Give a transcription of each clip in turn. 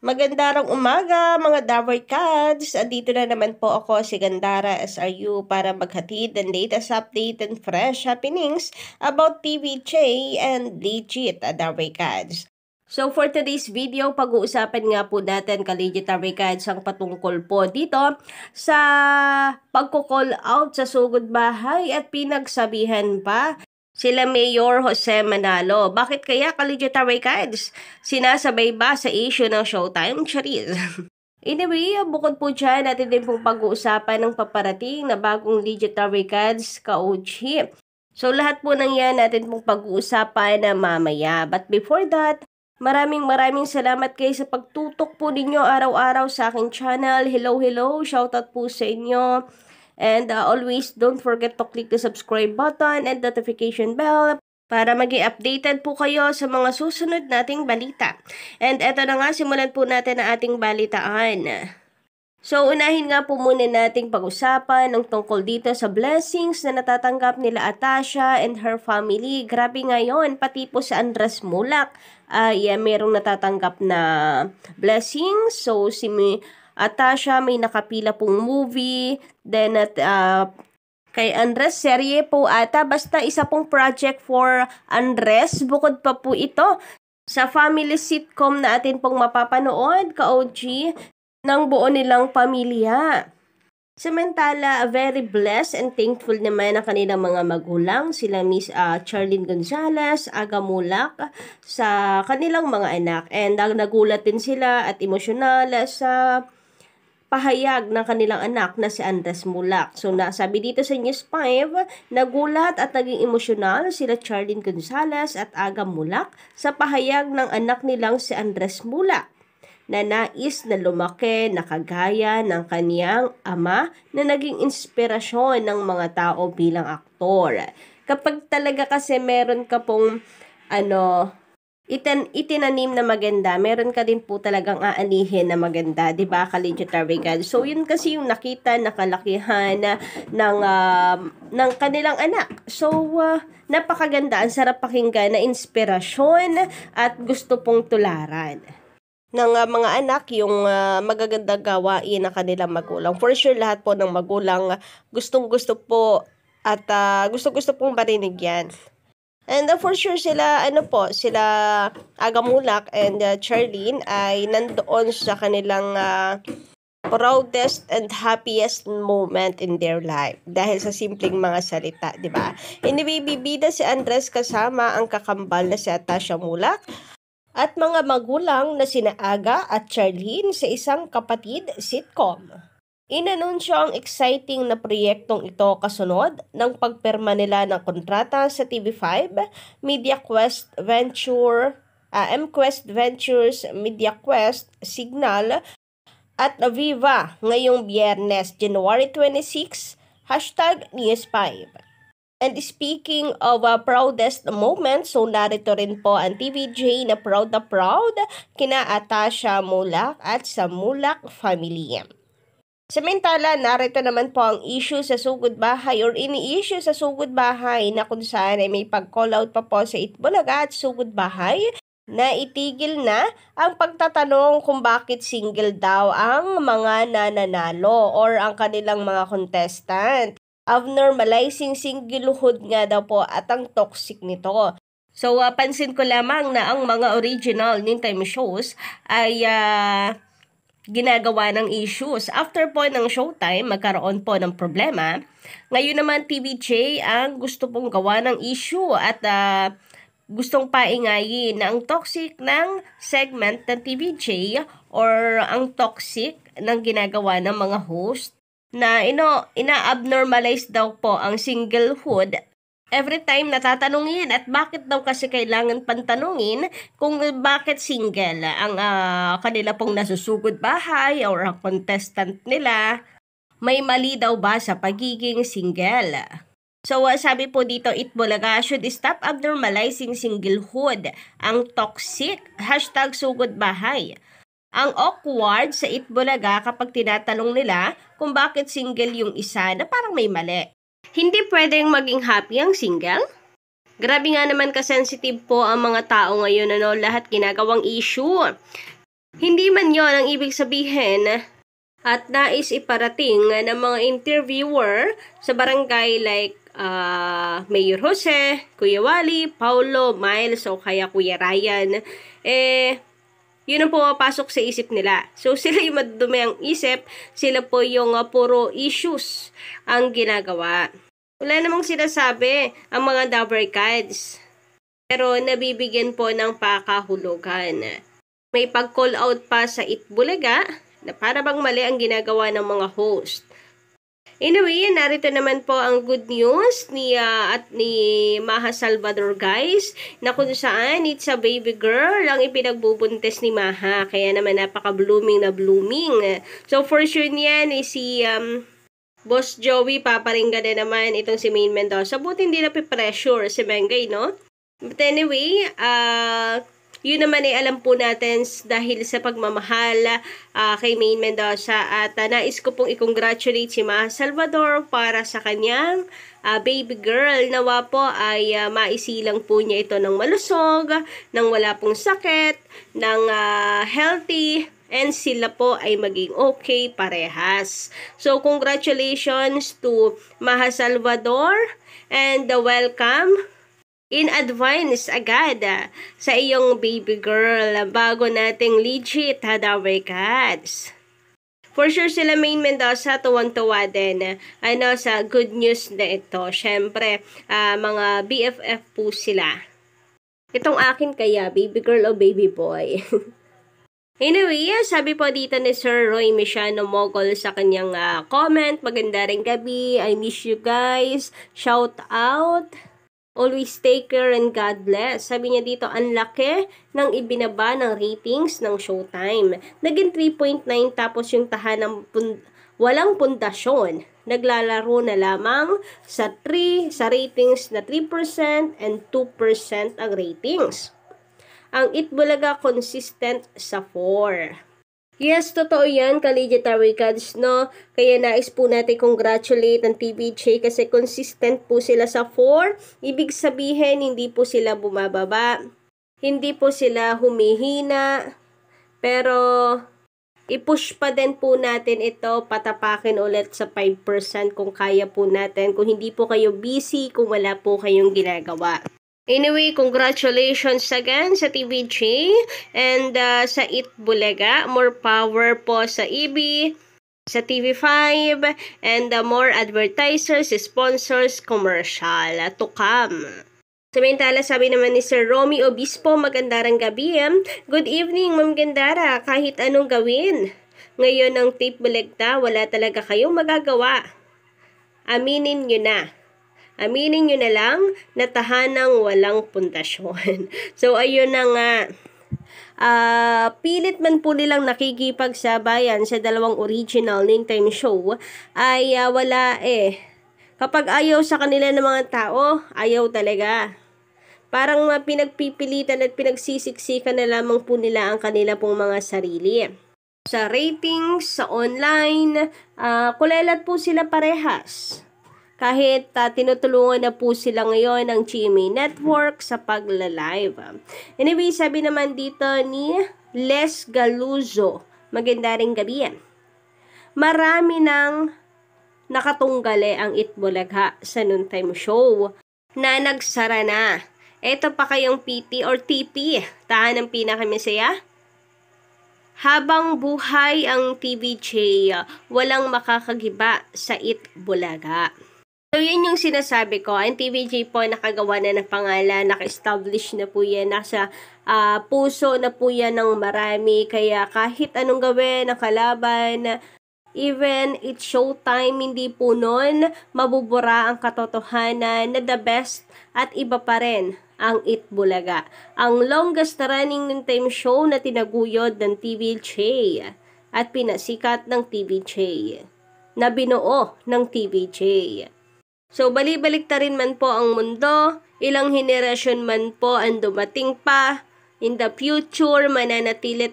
Magandang umaga mga Daver Cats! Andito na naman po ako si Gandara SRU para maghatid ng latest update and fresh happenings about TVJ and legit Daver Cats. So for today's video, pag-uusapan nga po natin ka-legit Daver Cats ang patungkol po dito sa pagko-call out sa sugod bahay at pinagsabihan pa sila Mayor Jose Manalo. Bakit kaya ka-legit Cards? Sinasabay ba sa issue ng Showtime? Charis. Anyway, bukod po dyan, natin din pong pag-uusapan ng paparating na bagong legit Cards ka-OG. So lahat po ng yan natin pong pag-uusapan na mamaya. But before that, maraming salamat kayo sa pagtutok po ninyo araw-araw sa aking channel. Hello, shoutout po sa inyo. And always don't forget to click the subscribe button and notification bell para maging updated po kayo sa mga susunod nating balita. And eto na nga, simulan po natin ang ating balitaan. So, unahin nga po muna nating pag-usapan ng tungkol dito sa blessings na natatanggap nila Atasha and her family. Grabe ngayon, pati po sa Andres Mulak ay merong natatanggap na blessings. So, si Atasha may nakapila pong movie, then kay Andres, serye po ata, basta isa pong project for Andres, bukod pa po ito sa family sitcom na atin pong mapapanood, ka-OG, ng buo nilang pamilya. Samantala, very blessed and thankful naman ang kanilang mga magulang, sila Miss Charlene Gonzalez, Aga Mulak, sa kanilang mga anak. And nagulat din sila at emosyonal sa pahayag ng kanilang anak na si Andres Mulak. So nasabi dito sa News 5, nagulat at naging emosyonal sila Charlene Gonzalez at Aga Mulak sa pahayag ng anak nilang si Andres Mulak na nais na lumaki na kagaya ng kaniyang ama na naging inspirasyon ng mga tao bilang aktor. Kapag talaga kasi meron ka pong itinanim na maganda, meron ka din po talagang aanihin na maganda, di ba, ka-legit Carvegan? So, yun kasi yung nakita na kalakihan ng kanilang anak. So, napakaganda, ang sarap pakinggan na inspirasyon at gusto pong tularan ng mga anak yung magagandang gawain ng kanilang magulang. For sure, lahat po ng magulang gustong-gusto po at gusto-gusto pong marinig yan. And for sure sila Aga Mulak and Charlene ay nandoon sa kanilang proudest and happiest moment in their life dahil sa simpleng mga salita, di ba? Inibibida si Andres kasama ang kakambal na si Atasha Mulak at mga magulang na sina Aga at Charlene sa isang kapatid sitcom. Inanunsyo ang exciting na proyektong ito kasunod ng pagpirma nila ng kontrata sa TV5, MediaQuest Ventures, MediaQuest, Signal, at Viva ngayong Biyernes, January 26, #News5. And speaking of proudest moment, so narito rin po ang TVJ na proud kina Atasha Mulak at sa Mulak family. Samantala, narito naman po ang issue sa sugod bahay or ini-issue sa sugod bahay na kung saan ay may pag-call out pa po sa Itbulaga at sugod bahay na itigil na ang pagtatanong kung bakit single daw ang mga nananalo or ang kanilang mga contestant. Abnormalizing singlehood nga daw po at ang toxic nito. So, pansin ko lamang na ang mga original noontime shows ay ginagawa ng issues. After po ng Showtime, magkaroon po ng problema. Ngayon naman, TVJ ang gusto pong gawa ng issue at gustong paingayin na ang toxic ng segment ng TVJ or ang toxic ng ginagawa ng mga host na ina-abnormalize daw po ang singlehood. Every time natatanungin at bakit daw kasi kailangan pantanungin kung bakit single ang kanila pong nasusugod bahay or ang contestant nila. May mali daw ba sa pagiging single? So sabi po dito, Itbulaga should stop abnormalizing singlehood. Ang toxic, #sugod bahay. Ang awkward sa Itbulaga kapag tinatanong nila kung bakit single yung isa na parang may mali. Hindi pwedeng maging happy ang single? Grabe nga naman ka-sensitive po ang mga tao ngayon, lahat ginagawang issue. Hindi man yon ang ibig sabihin at nais iparating ng mga interviewer sa barangay like Mayor Jose, Kuya Wally, Paulo, Miles o kaya Kuya Ryan, yun ang pumapasok sa isip nila. So, sila yung madumi ang isip, sila po yung puro issues ang ginagawa. Wala namang sinasabi ang mga Dabarkads, pero nabibigyan po ng pakahulugan. May pag-call out pa sa Itbulaga na para bang mali ang ginagawa ng mga host. Anyway, narito naman po ang good news ni Maha Salvador, guys, na kung saan it's a baby girl ang ipinagbubuntis ni Maha. Kaya naman napaka-blooming na blooming. So for sure niyan si Boss Joey paparinggan na naman itong si Maine Mendoza. Buti hindi na pressure si Mengay, no? But anyway, yun naman ay alam po natin dahil sa pagmamahal kay Maine Mendoza at nais ko pong i-congratulate si Maha Salvador para sa kanyang baby girl. Nawa po ay maisilang po niya ito ng malusog, ng wala pong sakit, ng healthy, and sila po ay maging okay parehas. So congratulations to Maha Salvador and welcome in advance agad sa iyong baby girl bago nating legit Dabarkads. For sure sila Maine Mendoza tuwang-tuwa din sa good news na ito. Syempre, mga BFF po sila. Itong akin kaya, baby girl o baby boy? Anyway, sabi po dito ni Sir Roy Mesiano Mogol sa kanyang comment, maganda ring gabi, I miss you guys, shout out. Always take care and God bless. Sabi niya dito, ang laki ng ibinaba ng ratings ng Showtime. Naging 3.9 tapos yung tahanang walang pundasyon. Naglalaro na lamang sa ratings na 3% and 2% ang ratings. Ang Itbulaga consistent sa 4. Yes, totoo yan, ka-legit Dabarkads, no? Kaya nais po natin congratulate ang TVJ kasi consistent po sila sa 4. Ibig sabihin, hindi po sila bumababa, hindi po sila humihina, pero i-push pa din po natin ito, patapakin ulit sa 5% kung kaya po natin, kung hindi po kayo busy, kung wala po kayong ginagawa. Anyway, congratulations again sa TVJ and sa Itbulaga. More power po sa EB, sa TV5, and more advertisers, sponsors, commercial to come. Samantala, sabi naman ni Sir Romy Obispo, magandang gabi. Good evening, Ma'am Gandara. Kahit anong gawin, ngayon ang Itbulaga, wala talaga kayong magagawa. Aminin nyo na. Aminin nyo na lang na tahanang walang pundasyon. So, ayun na nga. Pilit man po nilang nakikipagsabayan sa dalawang original Ningtime show, ay wala Kapag ayaw sa kanila ng mga tao, ayaw talaga. Parang pinagpipilitan at pinagsisiksikan na lamang po nila ang kanila pong mga sarili. Sa ratings, sa online, kulelat po sila parehas. Kahit tinutulungan na po sila ngayon ng GMA Network sa pagla-live. Anyway, sabi naman dito ni Les Galuzo, maganda ring gabi. Marami nang nakatunggali ang Itbulaga sa noontime show na nagsara na. Ito pa kayong PT or TP, tahan ng pinakamisaya? Habang buhay ang TVJ, walang makakagiba sa Itbulaga. So, yun yung sinasabi ko. Ang TVJ po, nakagawa na ng pangalan, naka-establish na po yan, nasa puso na po yan ng marami. Kaya kahit anong gawin, nakalaban, even it's Showtime, hindi po nun mabubura ang katotohanan na the best at iba pa rin ang Itbulaga. Ang longest running ng time show na tinaguyod ng TVJ at pinasikat ng TVJ, na binuo ng TVJ. So, balik-balik ta rin man po ang mundo, ilang henerasyon man po ang dumating pa, in the future, mananatili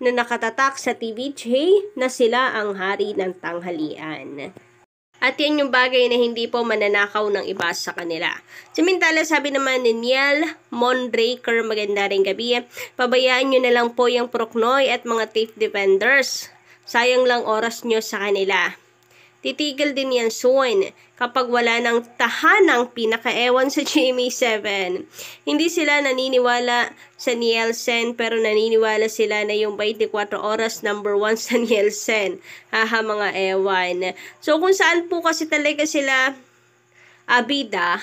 na nakatatak sa TVJ na sila ang hari ng tanghalian. At yan yung bagay na hindi po mananakaw ng iba sa kanila. Samantala, sabi naman ni Niel Mondraker, maganda rin gabi. Pabayaan nyo na lang po yung Procnoy at mga thief defenders. Sayang lang oras nyo sa kanila. Titigil din yan soon kapag wala ng tahanang pinakaewan sa GMA7. Hindi sila naniniwala sa Nielsen pero naniniwala sila na yung 24 oras number 1 sa Nielsen. Haha mga ewan. So kung saan po kasi talaga sila abida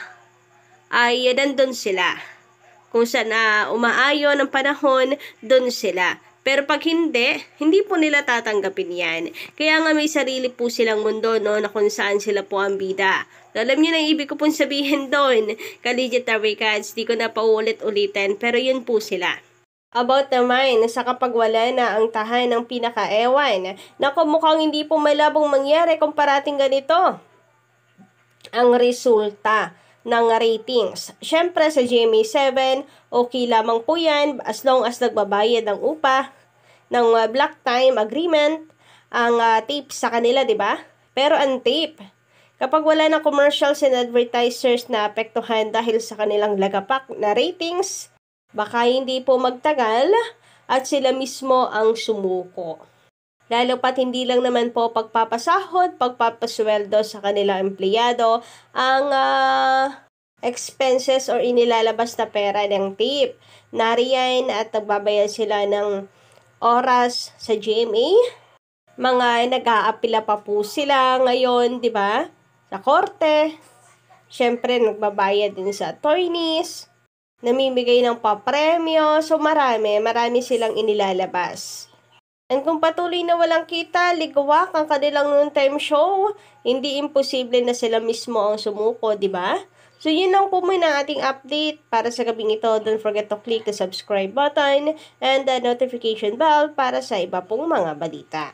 ay nandun sila. Kung saan umaayon ang panahon, dun sila. Pero pag hindi po nila tatanggapin yan. Kaya nga may sarili po silang mundo, no, na kung saan sila po ang bida. So, alam niyo na ibig ko pong sabihin doon. Kaligit Cats, di ko na paulit-ulitin, pero yun po sila. About naman sa kapag wala na ang tahan ng pinakaewan, naku mukhang hindi po malabong mangyari kung parating ganito ang resulta ng ratings. Siyempre sa GMA7, okay lamang po yan as long as nagbabayad ng upa ng block time agreement ang tape sa kanila, di ba? Pero ang tape, kapag wala na commercials and advertisers na apektuhan dahil sa kanilang lagapak na ratings, baka hindi po magtagal at sila mismo ang sumuko. Lalo pat hindi lang naman po pagpapasahod, pagpapasweldo sa kanilang empleyado ang expenses or inilalabas na pera ng tape. Nariyan at nagbabayad sila ng oras sa GMA. Mga nag-aapila pa po sila ngayon, di ba? Sa korte. Siyempre, nagbabayad din sa attorneys. Namimigay ng papremyo. So, marami silang inilalabas. And kung patuloy na walang kita, ligwak ang kanilang noontime show, hindi imposible na sila mismo ang sumuko, di ba? So, yun lang po muna ang ating update para sa gabing ito. Don't forget to click the subscribe button and the notification bell para sa iba pong mga balita.